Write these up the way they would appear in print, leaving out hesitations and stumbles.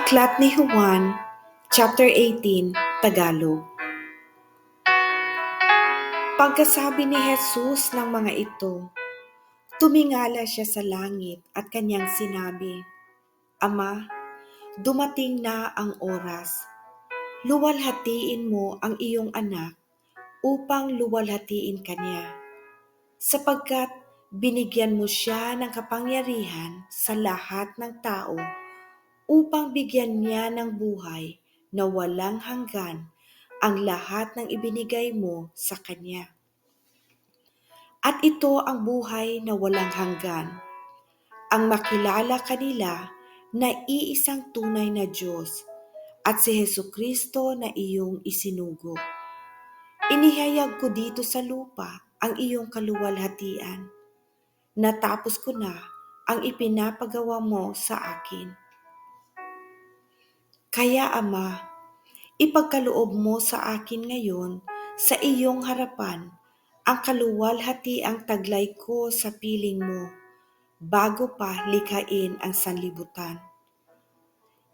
Aklat ni Juan, Chapter 18, Tagalog. Pagkasabi ni Jesus ng mga ito, tumingala siya sa langit at kanyang sinabi, Ama, dumating na ang oras. Luwalhatiin mo ang iyong anak upang luwalhatiin kanya, sapagkat binigyan mo siya ng kapangyarihan sa lahat ng tao upang bigyan niya ng buhay na walang hanggan ang lahat ng ibinigay mo sa Kanya. At ito ang buhay na walang hanggan, ang makilala kanila na iisang tunay na Diyos at si Jesucristo na iyong isinugo. Inihayag ko dito sa lupa ang iyong kaluwalhatian. Natapos ko na ang ipinapagawa mo sa akin. Kaya Ama, ipagkaloob mo sa akin ngayon sa iyong harapan ang kaluwalhatiang taglay ko sa piling mo bago pa likhain ang sanlibutan.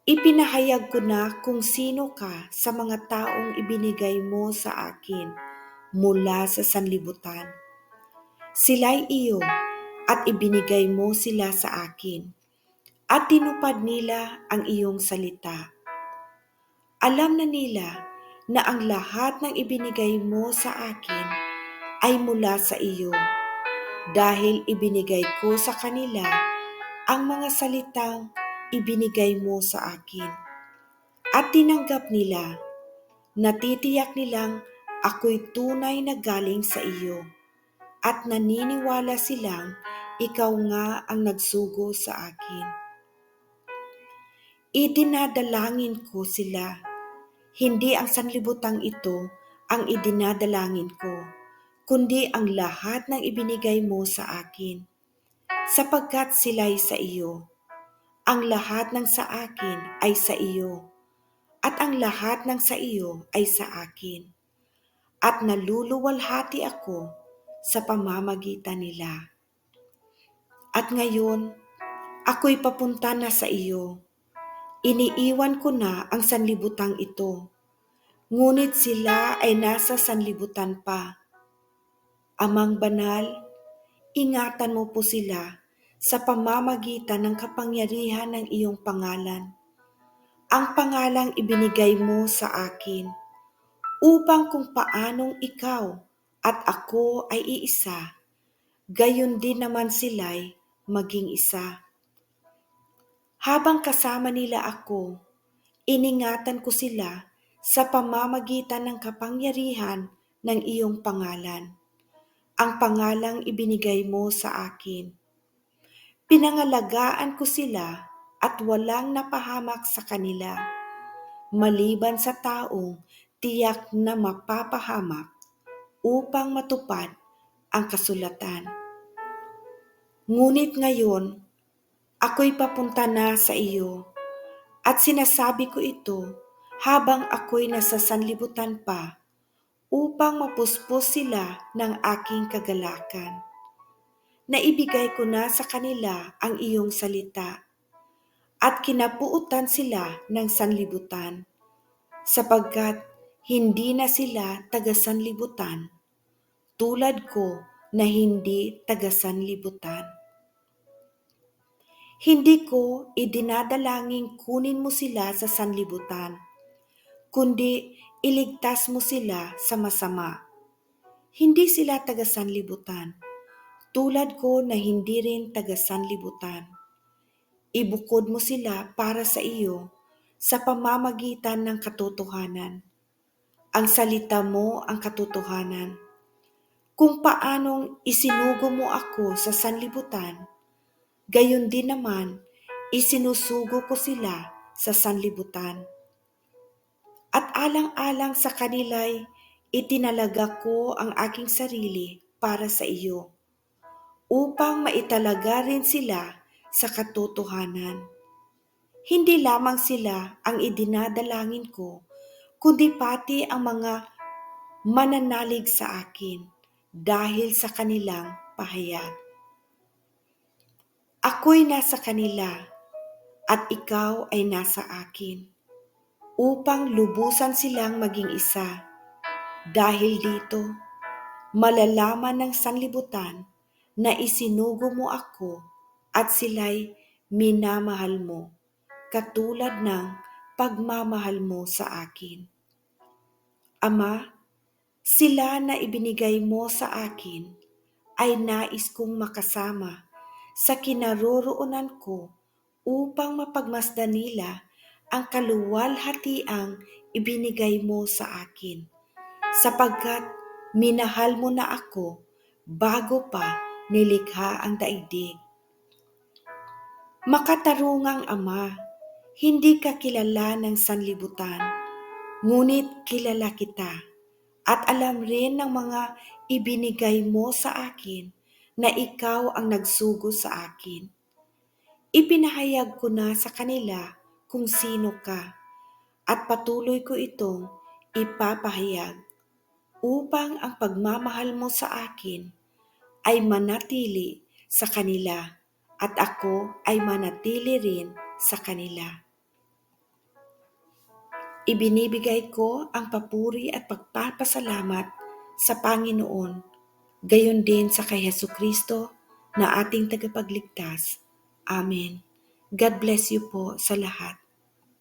Ipinahayag ko na kung sino ka sa mga taong ibinigay mo sa akin mula sa sanlibutan. Sila'y iyo at ibinigay mo sila sa akin at tinupad nila ang iyong salita. Alam na nila na ang lahat ng ibinigay mo sa akin ay mula sa iyo, dahil ibinigay ko sa kanila ang mga salitang ibinigay mo sa akin. At tinanggap nila, natitiyak nilang ako'y tunay na galing sa iyo, at naniniwala silang ikaw nga ang nagsugo sa akin. Idinadalangin ko sila. Hindi ang sanlibutang ito ang idinadalangin ko, kundi ang lahat ng ibinigay mo sa akin, sapagkat sila'y sa iyo. Ang lahat ng sa akin ay sa iyo, at ang lahat ng sa iyo ay sa akin. At naluluwalhati ako sa pamamagitan nila. At ngayon, ako'y papunta na sa iyo. Iniiwan ko na ang sanlibutang ito, ngunit sila ay nasa sanlibutan pa. Amang banal, ingatan mo po sila sa pamamagitan ng kapangyarihan ng iyong pangalan, ang pangalang ibinigay mo sa akin, upang kung paanong ikaw at ako ay iisa, gayon din naman sila'y maging isa. Habang kasama nila ako, iningatan ko sila sa pamamagitan ng kapangyarihan ng iyong pangalan, ang pangalang ibinigay mo sa akin. Pinangalagaan ko sila at walang napahamak sa kanila, maliban sa taong tiyak na mapapahamak upang matupad ang kasulatan. Ngunit ngayon, ako'y papunta na sa iyo, at sinasabi ko ito habang ako'y nasa sanlibutan pa, upang mapuspos sila ng aking kagalakan. Naibigay ko na sa kanila ang iyong salita, at kinabuutan sila ng sanlibutan, sapagkat hindi na sila taga-sanlibutan, tulad ko na hindi taga-sanlibutan. Hindi ko idinadalangin kunin mo sila sa sanlibutan, kundi iligtas mo sila sa masama. Hindi sila taga-sanlibutan, tulad ko na hindi rin taga-sanlibutan. Ibukod mo sila para sa iyo sa pamamagitan ng katotohanan. Ang salita mo ang katotohanan. Kung paanong isinugo mo ako sa sanlibutan, gayon din naman isinusugo ko sila sa sanlibutan. At alang-alang sa kanila'y itinalaga ko ang aking sarili para sa iyo, upang maitalaga rin sila sa katotohanan. Hindi lamang sila ang idinadalangin ko, kundi pati ang mga mananalig sa akin dahil sa kanilang pahayag. Ako'y nasa kanila at ikaw ay nasa akin, upang lubusan silang maging isa. Dahil dito, malalaman ng sanlibutan na isinugo mo ako at sila'y minamahal mo, katulad ng pagmamahal mo sa akin. Ama, sila na ibinigay mo sa akin ay nais kong makasama sa kinaroroonan ko upang mapagmasdan nila ang kaluwalhatiang ibinigay mo sa akin, sapagkat minahal mo na ako bago pa nilikha ang daigdig. Makatarungang Ama, hindi ka kilala ng sanlibutan, ngunit kilala kita at alam rin ng mga ibinigay mo sa akin na ikaw ang nagsugo sa akin. Ipinahayag ko na sa kanila kung sino ka at patuloy ko itong ipapahayag upang ang pagmamahal mo sa akin ay manatili sa kanila at ako ay manatili rin sa kanila. Ibinibigay ko ang papuri at pagpapasalamat sa Panginoon, gayon din sa kay Jesucristo na ating tagapagligtas. Amen. God bless you po sa lahat.